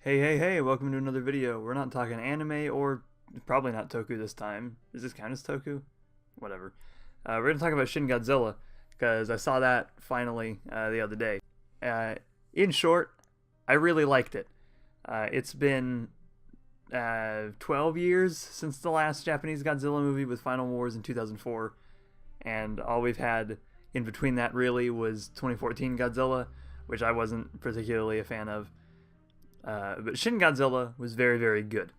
Hey, welcome to another video. We're not talking anime or probably not Toku this time. Does this count as Toku? Whatever. We're going to talk about Shin Godzilla because I saw that finally the other day. In short, I really liked it. It's been 12 years since the last Japanese Godzilla movie with Final Wars in 2004, and all we've had in between that really was 2014 Godzilla, which I wasn't particularly a fan of. But Shin Godzilla was very, very good.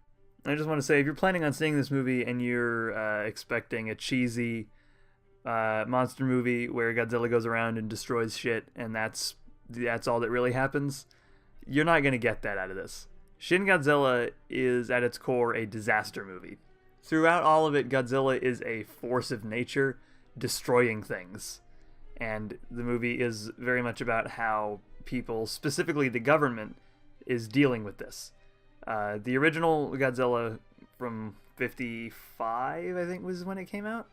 I just want to say, if you're planning on seeing this movie and you're expecting a cheesy monster movie where Godzilla goes around and destroys shit and that's all that really happens, you're not going to get that out of this. Shin Godzilla is at its core a disaster movie. Throughout all of it, Godzilla is a force of nature destroying things. And the movie is very much about how people, specifically the government, is dealing with this. The original Godzilla from 55, I think was when it came out,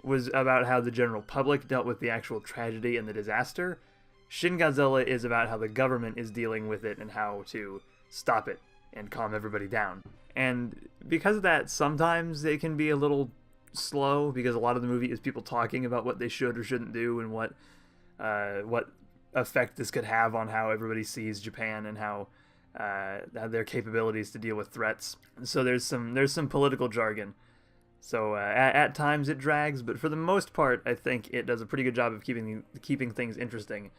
was about how the general public dealt with the actual tragedy and the disaster. Shin Godzilla is about how the government is dealing with it and how to stop it and calm everybody down. And because of that, sometimes it can be a little slow, because a lot of the movie is people talking about what they should or shouldn't do and what effect this could have on how everybody sees Japan and how their capabilities to deal with threats. So there's some political jargon. So at times it drags, but for the most part, I think it does a pretty good job of keeping things interesting.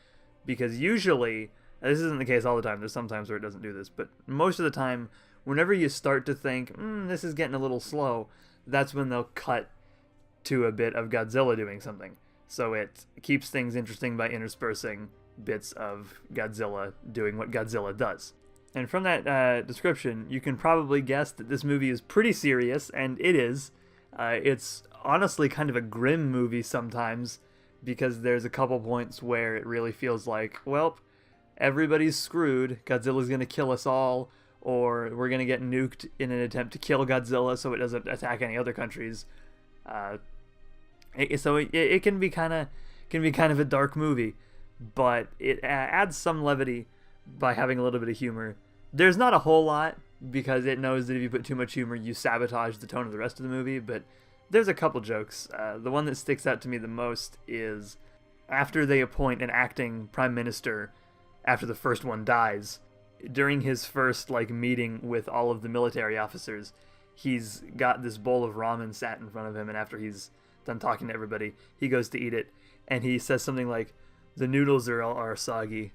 Because usually, this isn't the case all the time. There's some times where it doesn't do this, but most of the time, whenever you start to think this is getting a little slow, that's when they'll cut to a bit of Godzilla doing something. So it keeps things interesting by interspersing bits of Godzilla doing what Godzilla does. And from that description, you can probably guess that this movie is pretty serious, and it is. It's honestly kind of a grim movie sometimes, because there's a couple points where it really feels like, well, everybody's screwed, Godzilla's going to kill us all, or we're going to get nuked in an attempt to kill Godzilla so it doesn't attack any other countries. So it can be kind of a dark movie, but it adds some levity by having a little bit of humor. There's not a whole lot, because it knows that if you put too much humor, you sabotage the tone of the rest of the movie, but there's a couple jokes. The one that sticks out to me the most is after they appoint an acting prime minister after the first one dies. During his first meeting with all of the military officers, he's got this bowl of ramen sat in front of him, and after he's done talking to everybody, he goes to eat it, and he says something like, "The noodles are soggy.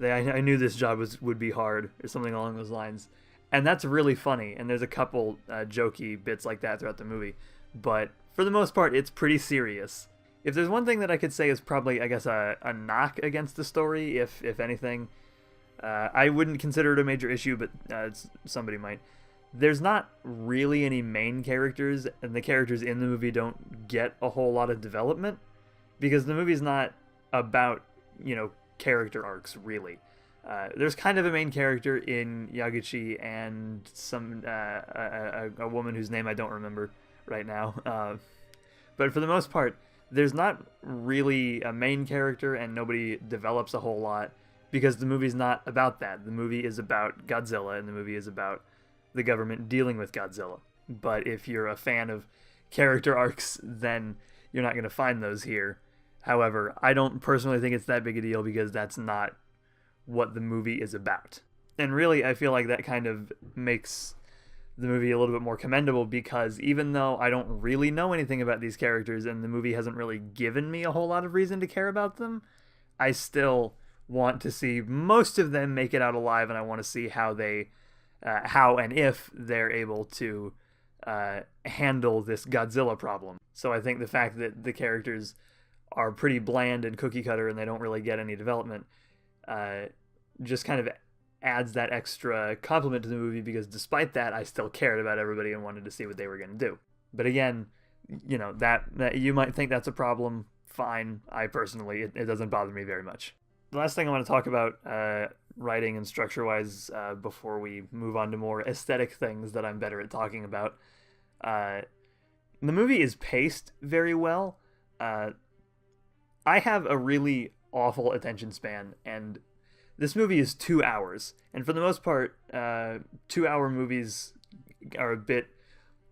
I knew this job would be hard," or something along those lines. And that's really funny, and there's a couple jokey bits like that throughout the movie. But for the most part, it's pretty serious. If there's one thing that I could say is probably, I guess, a knock against the story, if anything, I wouldn't consider it a major issue, but somebody might. There's not really any main characters, and the characters in the movie don't get a whole lot of development, because the movie's not about, character arcs, really. There's kind of a main character in Yaguchi and some a woman whose name I don't remember right now. But for the most part, there's not really a main character, and nobody develops a whole lot, because the movie's not about that. The movie is about Godzilla, and the movie is about the government dealing with Godzilla. But if you're a fan of character arcs, then you're not going to find those here. However, I don't personally think it's that big a deal, because that's not what the movie is about. And really, I feel like that kind of makes the movie a little bit more commendable, because even though I don't really know anything about these characters, and the movie hasn't really given me a whole lot of reason to care about them, I still want to see most of them make it out alive, and I want to see how and if they're able to handle this Godzilla problem. So I think the fact that the characters are pretty bland and cookie cutter, and they don't really get any development, just kind of adds that extra compliment to the movie, because despite that, I still cared about everybody and wanted to see what they were going to do. But again, that you might think that's a problem. Fine. I personally, it doesn't bother me very much. The last thing I want to talk about, writing and structure-wise, before we move on to more aesthetic things that I'm better at talking about, the movie is paced very well. I have a really awful attention span, and This movie is 2 hours, and for the most part, 2 hour movies are a bit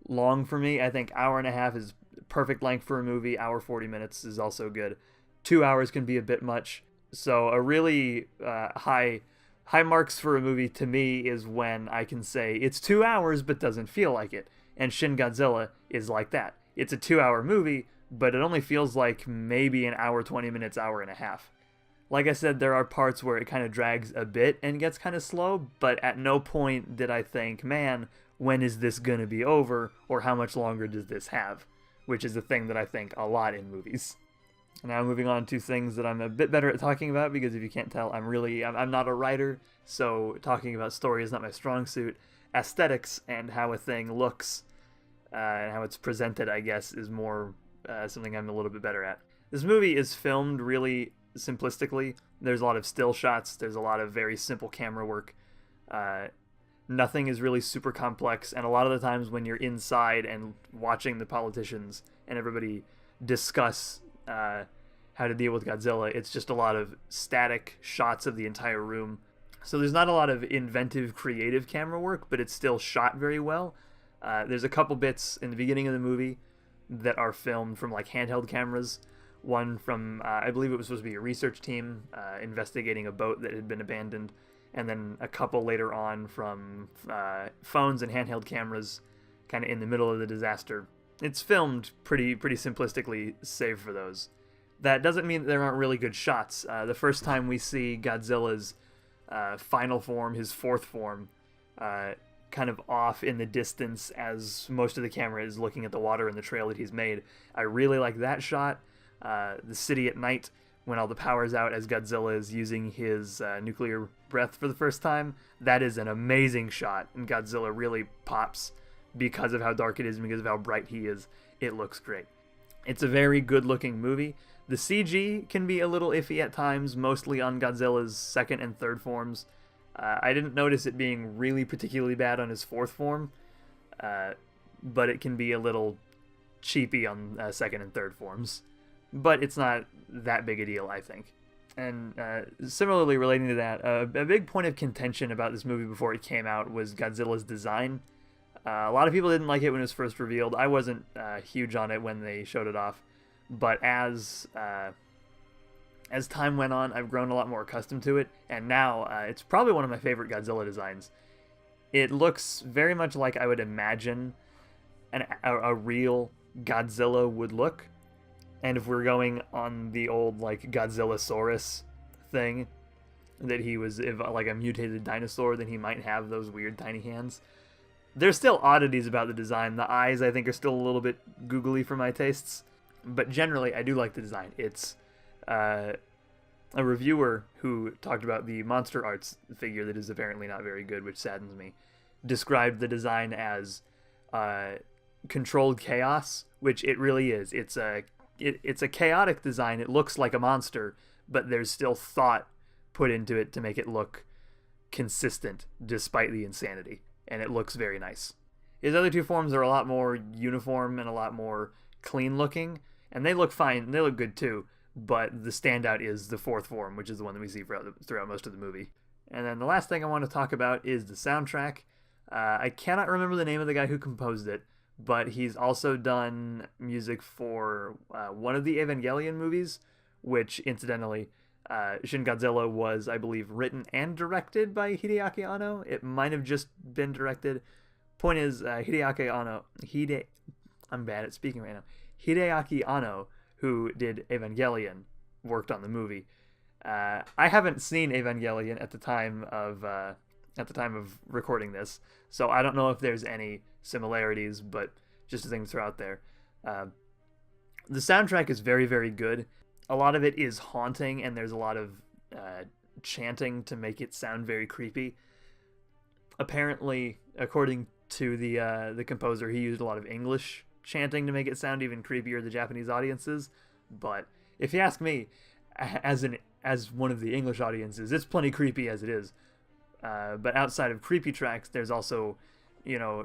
long for me. I think hour and a half is perfect length for a movie. Hour 40 minutes is also good. 2 hours can be a bit much. So a really high marks for a movie to me is when I can say it's 2 hours but doesn't feel like it. And Shin Godzilla is like that. It's a 2 hour movie, but it only feels like maybe an hour 20 minutes, hour and a half. Like I said, there are parts where it kind of drags a bit and gets kind of slow, but at no point did I think, man, when is this gonna be over, or how much longer does this have? Which is a thing that I think a lot in movies. Now moving on to things that I'm a bit better at talking about, because if you can't tell, I'm not a writer, so talking about story is not my strong suit. Aesthetics and how a thing looks and how it's presented, I guess, is more something I'm a little bit better at. This movie is filmed really simplistically. There's a lot of still shots. There's a lot of very simple camera work. Nothing is really super complex, and a lot of the times when you're inside and watching the politicians and everybody discuss how to deal with Godzilla, it's just a lot of static shots of the entire room. So there's not a lot of inventive, creative camera work, but it's still shot very well. There's a couple bits in the beginning of the movie that are filmed from like handheld cameras. One from, I believe it was supposed to be a research team investigating a boat that had been abandoned, and then a couple later on from phones and handheld cameras kind of in the middle of the disaster. It's filmed pretty simplistically, save for those. That doesn't mean that there aren't really good shots. The first time we see Godzilla's final form, his fourth form, kind of off in the distance as most of the camera is looking at the water and the trail that he's made. I really like that shot. The city at night, when all the power's out as Godzilla is using his nuclear breath for the first time, that is an amazing shot, and Godzilla really pops because of how dark it is and because of how bright he is. It looks great. It's a very good looking movie. The CG can be a little iffy at times, mostly on Godzilla's second and third forms. I didn't notice it being really particularly bad on his fourth form, but it can be a little cheapy on second and third forms. But it's not that big a deal, I think. And similarly relating to that, a big point of contention about this movie before it came out was Godzilla's design. A lot of people didn't like it when it was first revealed. I wasn't huge on it when they showed it off. But as time went on, I've grown a lot more accustomed to it, and now it's probably one of my favorite Godzilla designs. It looks very much like I would imagine a real Godzilla would look. And if we're going on the old like Godzillasaurus thing, that he was like a mutated dinosaur, then he might have those weird tiny hands. There's still oddities about the design. The eyes, I think, are still a little bit googly for my tastes. But generally, I do like the design. It's a reviewer who talked about the Monster Arts figure that is apparently not very good, which saddens me, described the design as controlled chaos, which it really is. It's a chaotic design. It looks like a monster, but there's still thought put into it to make it look consistent despite the insanity, and it looks very nice. His other two forms are a lot more uniform and a lot more clean looking, and they look fine. They look good too, but the standout is the fourth form, which is the one that we see throughout most of the movie. And then the last thing I want to talk about is the soundtrack. I cannot remember the name of the guy who composed it, but he's also done music for one of the Evangelion movies, which, incidentally, Shin Godzilla was, I believe, written and directed by Hideaki Anno. It might have just been directed. Point is, Hideaki Anno... I'm bad at speaking right now. Hideaki Anno, who did Evangelion, worked on the movie. I haven't seen Evangelion at the time of recording this, so I don't know if there's any similarities, but just a thing to throw out there. The soundtrack is very, very good. A lot of it is haunting, and there's a lot of chanting to make it sound very creepy. Apparently, according to the composer, he used a lot of English chanting to make it sound even creepier to the Japanese audiences. But if you ask me, as one of the English audiences, it's plenty creepy as it is. But outside of creepy tracks, there's also,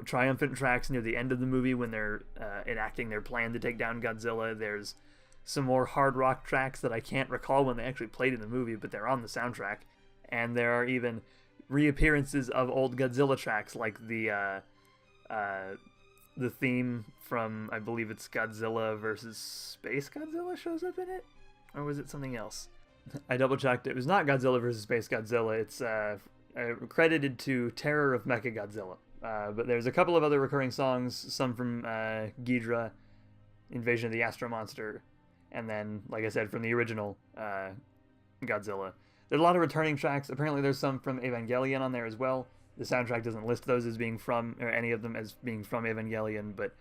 triumphant tracks near the end of the movie when they're enacting their plan to take down Godzilla. There's some more hard rock tracks that I can't recall when they actually played in the movie, but they're on the soundtrack. and there are even reappearances of old Godzilla tracks, like the theme from, I believe it's Godzilla versus Space Godzilla shows up in it, or was it something else? I double checked. It was not Godzilla versus Space Godzilla. It's credited to Terror of Mechagodzilla. But there's a couple of other recurring songs, some from Ghidra, Invasion of the Astro Monster, and then, like I said, from the original Godzilla. There's a lot of returning tracks. Apparently there's some from Evangelion on there as well. The soundtrack doesn't list those as being from, or any of them as being from Evangelion, but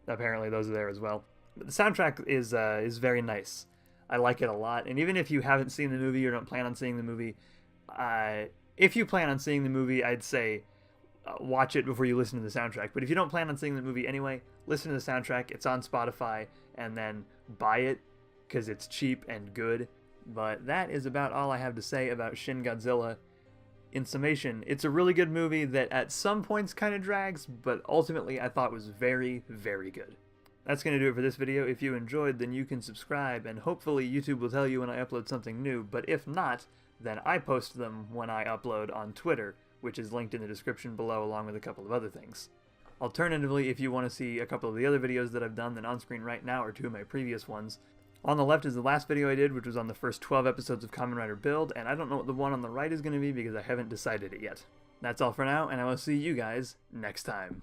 apparently those are there as well. But the soundtrack is very nice. I like it a lot. And even if you haven't seen the movie or don't plan on seeing the movie, if you plan on seeing the movie, I'd say watch it before you listen to the soundtrack. But if you don't plan on seeing the movie anyway, listen to the soundtrack. It's on Spotify, and then buy it because it's cheap and good. But that is about all I have to say about Shin Godzilla. In summation, it's a really good movie that at some points kind of drags, but ultimately I thought was very, very good. That's going to do it for this video. If you enjoyed, then you can subscribe, and hopefully YouTube will tell you when I upload something new, but if not, then I post them when I upload on Twitter, which is linked in the description below along with a couple of other things. Alternatively, if you want to see a couple of the other videos that I've done, then on screen right now are two of my previous ones. On the left is the last video I did, which was on the first 12 episodes of Kamen Rider Build, and I don't know what the one on the right is going to be because I haven't decided it yet. That's all for now, and I will see you guys next time.